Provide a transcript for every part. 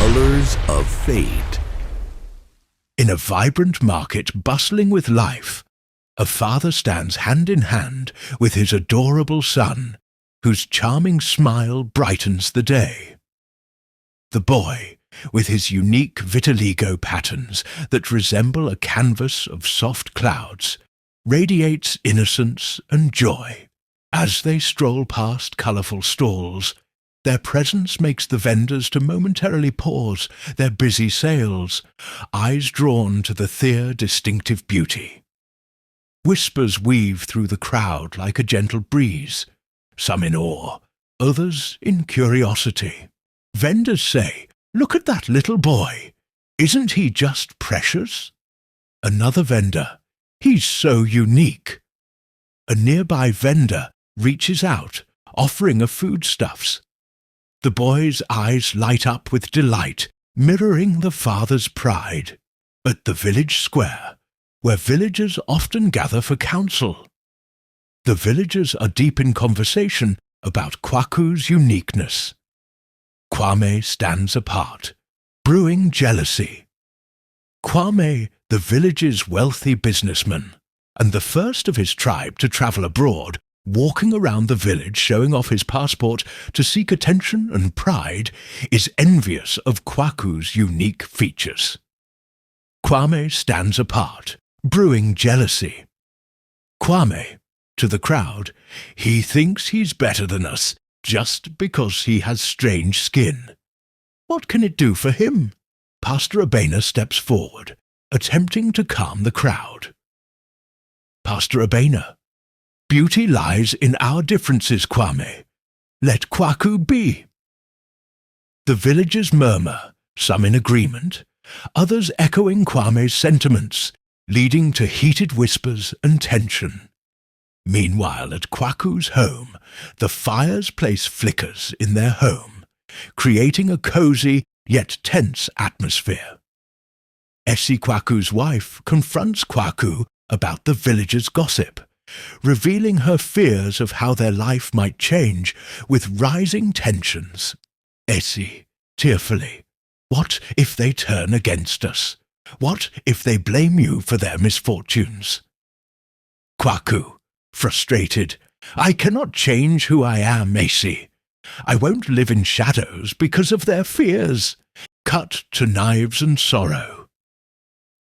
Colors of Fate. In a vibrant market bustling with life, a father stands hand in hand with his adorable son, whose charming smile brightens the day. The boy, with his unique vitiligo patterns that resemble a canvas of soft clouds, radiates innocence and joy. As they stroll past colourful stalls, their presence makes the vendors to momentarily pause their busy sales, eyes drawn to the their distinctive beauty. Whispers weave through the crowd like a gentle breeze, some in awe, others in curiosity. Vendors say, "Look at that little boy. Isn't he just precious?" Another vendor, "He's so unique." A nearby vendor reaches out, offering a foodstuffs. The boy's eyes light up with delight, mirroring the father's pride. At the village square, where villagers often gather for counsel, the villagers are deep in conversation about Kwaku's uniqueness. Kwame stands apart, brewing jealousy. Kwame, the village's wealthy businessman, and the first of his tribe to travel abroad, walking around the village showing off his passport to seek attention and pride, is envious of Kwaku's unique features. Kwame stands apart, brewing jealousy. Kwame, to the crowd, he thinks he's better than us just because he has strange skin. What can it do for him? Pastor Abena steps forward, attempting to calm the crowd. Pastor Abena, "Beauty lies in our differences, Kwame. Let Kwaku be." The villagers murmur, some in agreement, others echoing Kwame's sentiments, leading to heated whispers and tension. Meanwhile, at Kwaku's home, the fire's place flickers in their home, creating a cozy yet tense atmosphere. Essie Kwaku's wife confronts Kwaku about the villagers' gossip, revealing her fears of how their life might change with rising tensions. Essie, tearfully, "What if they turn against us? What if they blame you for their misfortunes?" Kwaku, frustrated, "I cannot change who I am, Essie. I won't live in shadows because of their fears." Cut to knives and sorrow.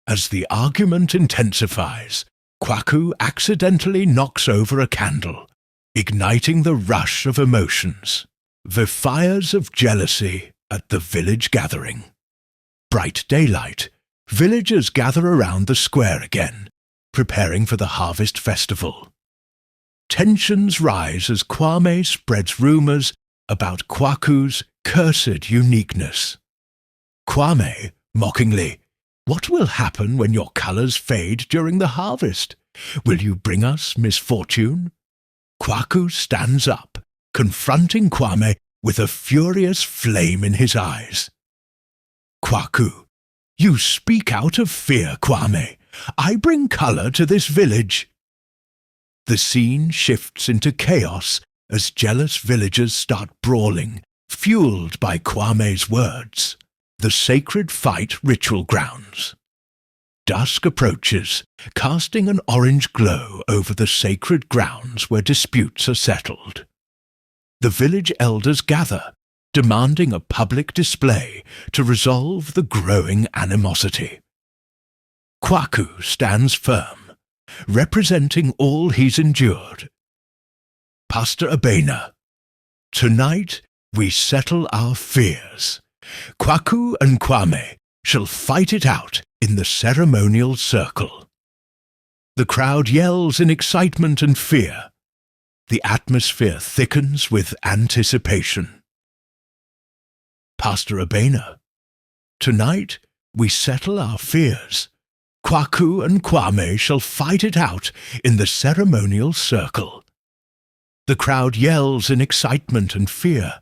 As the argument intensifies, Kwaku accidentally knocks over a candle, igniting the rush of emotions. The fires of jealousy at the village gathering. Bright daylight, villagers gather around the square again, preparing for the harvest festival. Tensions rise as Kwame spreads rumors about Kwaku's cursed uniqueness. Kwame, mockingly, "What will happen when your colors fade during the harvest? Will you bring us misfortune?" Kwaku stands up, confronting Kwame with a furious flame in his eyes. Kwaku, "You speak out of fear, Kwame. I bring color to this village." The scene shifts into chaos as jealous villagers start brawling, fueled by Kwame's words. The sacred fight ritual grounds. Dusk approaches, casting an orange glow over the sacred grounds where disputes are settled. The village elders gather, demanding a public display to resolve the growing animosity. Kwaku stands firm, representing all he's endured. Pastor Abena, "Tonight we settle our fears. Kwaku and Kwame shall fight it out in the ceremonial circle." The crowd yells in excitement and fear. The atmosphere thickens with anticipation. Pastor Abena, "Tonight we settle our fears. Kwaku and Kwame shall fight it out in the ceremonial circle." The crowd yells in excitement and fear.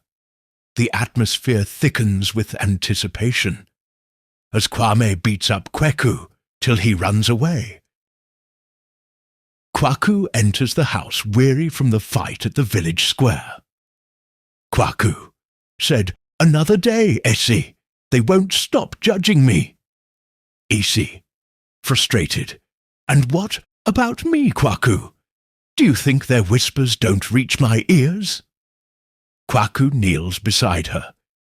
The atmosphere thickens with anticipation, as Kwame beats up Kwaku till he runs away. Kwaku enters the house weary from the fight at the village square. Kwaku said, "Another day, Essie. They won't stop judging me. Isi, frustrated. And what about me, Kwaku? Do you think their whispers don't reach my ears? Kwaku kneels beside her,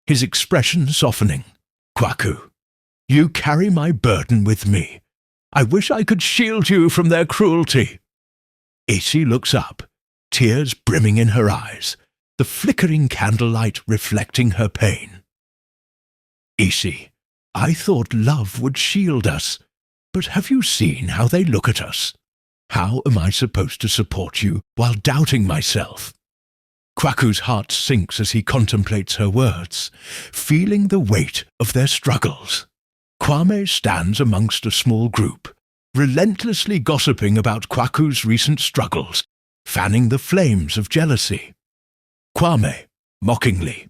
his expression softening. Kwaku, you carry my burden with me. I wish I could shield you from their cruelty. Isi looks up, tears brimming in her eyes, the flickering candlelight reflecting her pain. Isi, I thought love would shield us, but have you seen how they look at us? How am I supposed to support you while doubting myself? Kwaku's heart sinks as he contemplates her words, feeling the weight of their struggles. Kwame stands amongst a small group, relentlessly gossiping about Kwaku's recent struggles, fanning the flames of jealousy. Kwame, mockingly,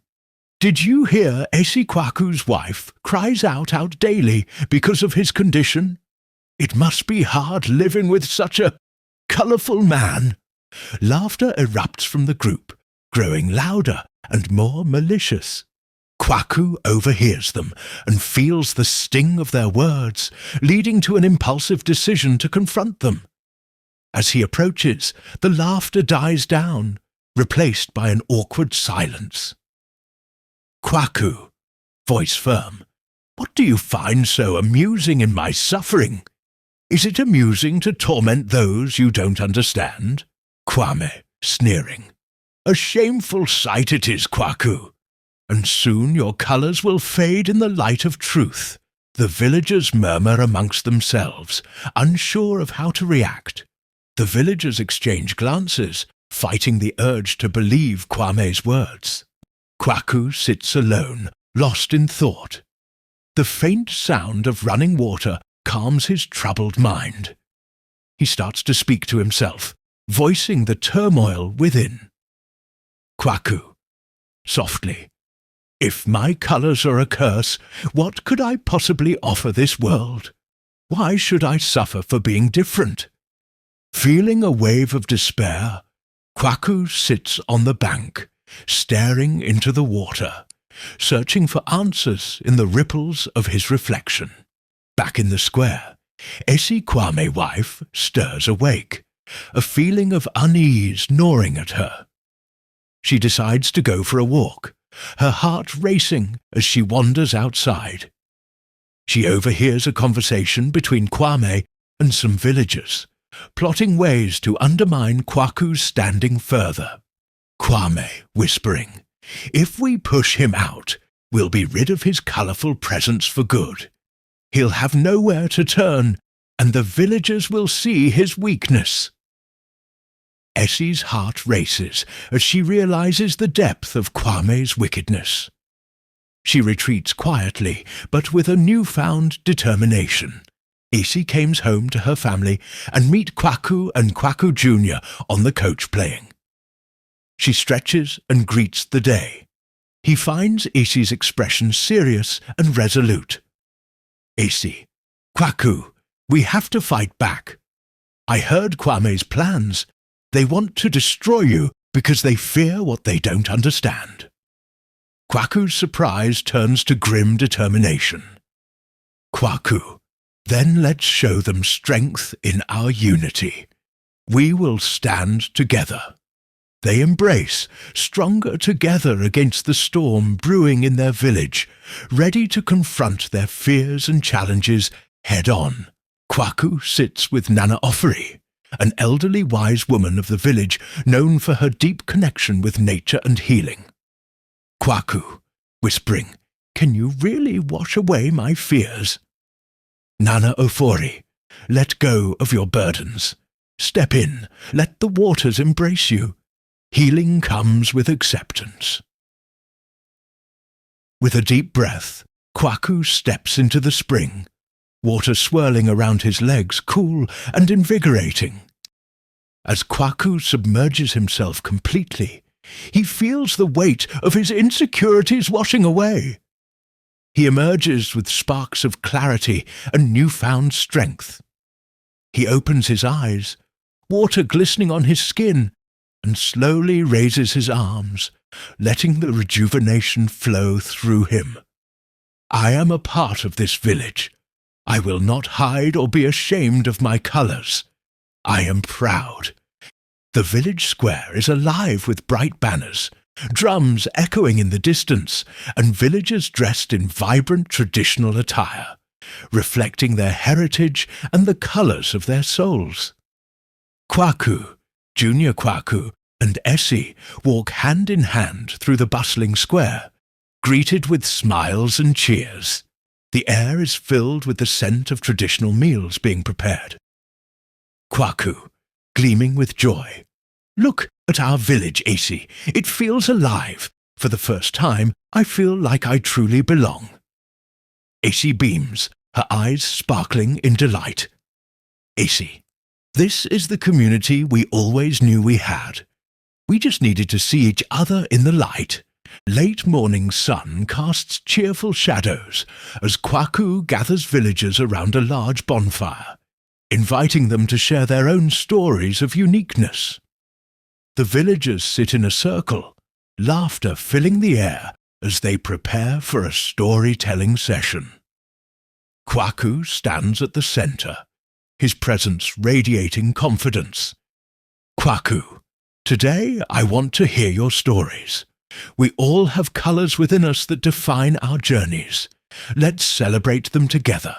did you hear Esi Kwaku's wife cries out daily because of his condition? It must be hard living with such a colourful man. Laughter erupts from the group, growing louder and more malicious. Kwaku overhears them and feels the sting of their words, leading to an impulsive decision to confront them. As he approaches, the laughter dies down, replaced by an awkward silence. Kwaku, voice firm, what do you find so amusing in my suffering? Is it amusing to torment those you don't understand? Kwame, sneering. A shameful sight it is, Kwaku. And soon your colours will fade in the light of truth. The villagers murmur amongst themselves, unsure of how to react. The villagers exchange glances, fighting the urge to believe Kwame's words. Kwaku sits alone, lost in thought. The faint sound of running water calms his troubled mind. He starts to speak to himself, voicing the turmoil within. Kwaku, softly, if my colours are a curse, what could I possibly offer this world? Why should I suffer for being different? Feeling a wave of despair, Kwaku sits on the bank, staring into the water, searching for answers in the ripples of his reflection. Back in the square, Esi Kwame wife stirs awake, a feeling of unease gnawing at her. She decides to go for a walk, her heart racing as she wanders outside. She overhears a conversation between Kwame and some villagers, plotting ways to undermine Kwaku's standing further. Kwame, whispering, if we push him out, we'll be rid of his colourful presence for good. He'll have nowhere to turn, and the villagers will see his weakness. Essie's heart races as she realizes the depth of Kwame's wickedness. She retreats quietly, but with a newfound determination. Essie comes home to her family and meet Kwaku and Kwaku Jr. on the coach playing. She stretches and greets the day. He finds Essie's expression serious and resolute. Essie, Kwaku, we have to fight back. I heard Kwame's plans. They want to destroy you because they fear what they don't understand. Kwaku's surprise turns to grim determination. Kwaku, then let's show them strength in our unity. We will stand together. They embrace, stronger together against the storm brewing in their village, ready to confront their fears and challenges head-on. Kwaku sits with Nana Ofori, an elderly wise woman of the village known for her deep connection with nature and healing. Kwaku, whispering, can you really wash away my fears? Nana Ofori, let go of your burdens. Step in, let the waters embrace you. Healing comes with acceptance. With a deep breath, Kwaku steps into the spring, water swirling around his legs, cool and invigorating. As Kwaku submerges himself completely, he feels the weight of his insecurities washing away. He emerges with sparks of clarity and newfound strength. He opens his eyes, water glistening on his skin, and slowly raises his arms, letting the rejuvenation flow through him. I am a part of this village. I will not hide or be ashamed of my colours. I am proud. The village square is alive with bright banners, drums echoing in the distance, and villagers dressed in vibrant traditional attire, reflecting their heritage and the colours of their souls. Kwaku, Junior Kwaku, and Essie walk hand in hand through the bustling square, greeted with smiles and cheers. The air is filled with the scent of traditional meals being prepared. Kwaku, gleaming with joy. Look at our village, Essie. It feels alive. For the first time, I feel like I truly belong. Essie beams, her eyes sparkling in delight. Essie, this is the community we always knew we had. We just needed to see each other in the light. Late morning sun casts cheerful shadows as Kwaku gathers villagers around a large bonfire, inviting them to share their own stories of uniqueness. The villagers sit in a circle, laughter filling the air as they prepare for a storytelling session. Kwaku stands at the centre, his presence radiating confidence. Kwaku, today I want to hear your stories. We all have colours within us that define our journeys. Let's celebrate them together.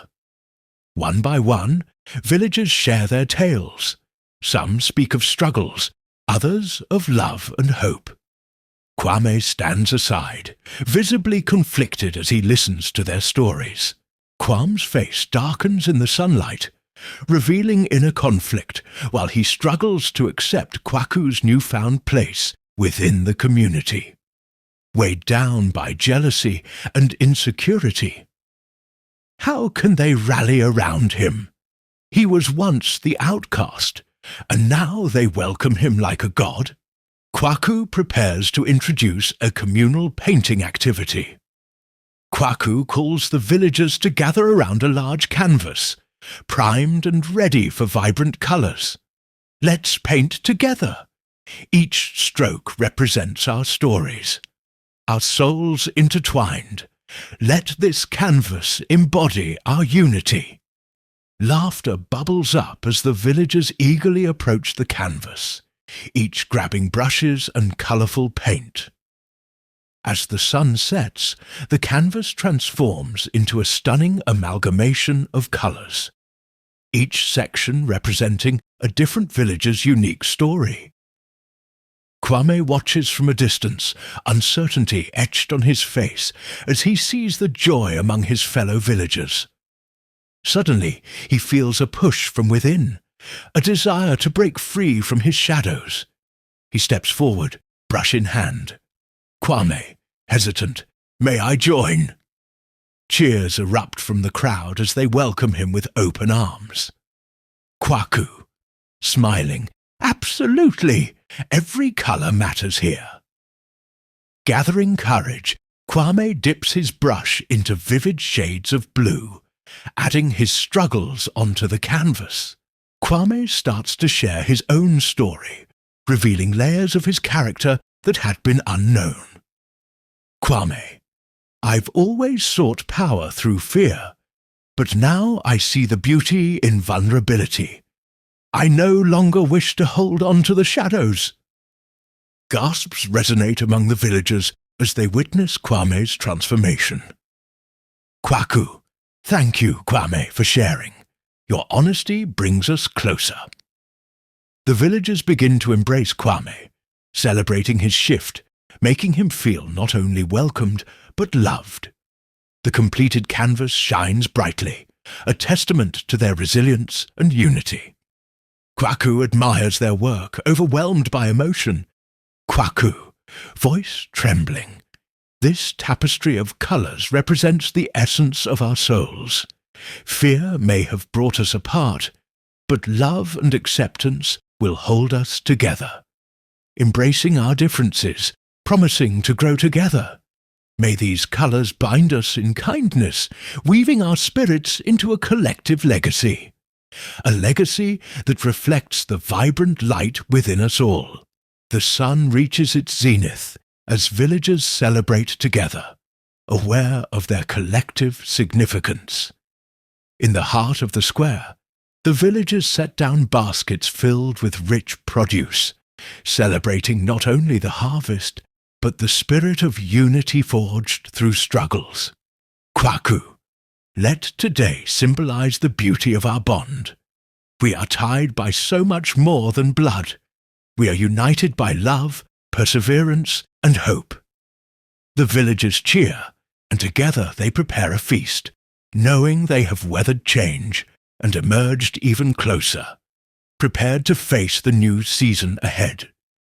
One by one, villagers share their tales. Some speak of struggles, others of love and hope. Kwame stands aside, visibly conflicted as he listens to their stories. Kwam's face darkens in the sunlight, revealing inner conflict while he struggles to accept Kwaku's newfound place within the community. Weighed down by jealousy and insecurity. How can they rally around him? He was once the outcast, and now they welcome him like a god. Kwaku prepares to introduce a communal painting activity. Kwaku calls the villagers to gather around a large canvas, primed and ready for vibrant colours. Let's paint together. Each stroke represents our stories, our souls intertwined. Let this canvas embody our unity. Laughter bubbles up as the villagers eagerly approach the canvas, each grabbing brushes and colourful paint. As the sun sets, the canvas transforms into a stunning amalgamation of colours, each section representing a different village's unique story. Kwame watches from a distance, uncertainty etched on his face as he sees the joy among his fellow villagers. Suddenly, he feels a push from within, a desire to break free from his shadows. He steps forward, brush in hand. Kwame, hesitant, "May I join?" Cheers erupt from the crowd as they welcome him with open arms. Kwaku, smiling, "Absolutely! Every colour matters here." Gathering courage, Kwame dips his brush into vivid shades of blue, adding his struggles onto the canvas. Kwame starts to share his own story, revealing layers of his character that had been unknown. Kwame, "I've always sought power through fear, but now I see the beauty in vulnerability. I no longer wish to hold on to the shadows." Gasps resonate among the villagers as they witness Kwame's transformation. Kwaku, "Thank you, Kwame, for sharing. Your honesty brings us closer." The villagers begin to embrace Kwame, celebrating his shift, making him feel not only welcomed, but loved. The completed canvas shines brightly, a testament to their resilience and unity. Kwaku admires their work, overwhelmed by emotion. Kwaku, voice trembling. This tapestry of colours represents the essence of our souls. Fear may have brought us apart, but love and acceptance will hold us together. Embracing our differences, promising to grow together. May these colours bind us in kindness, weaving our spirits into a collective legacy. A legacy that reflects the vibrant light within us all. The sun reaches its zenith as villagers celebrate together. aware of their collective significance. In the heart of the square, the villagers set down baskets filled with rich produce, celebrating not only the harvest, but the spirit of unity forged through struggles. Kwaku, let today symbolize the beauty of our bond. We are tied by so much more than blood. We are united by love, perseverance, and hope. The villagers cheer, and together they prepare a feast, knowing they have weathered change and emerged even closer, prepared to face the new season ahead.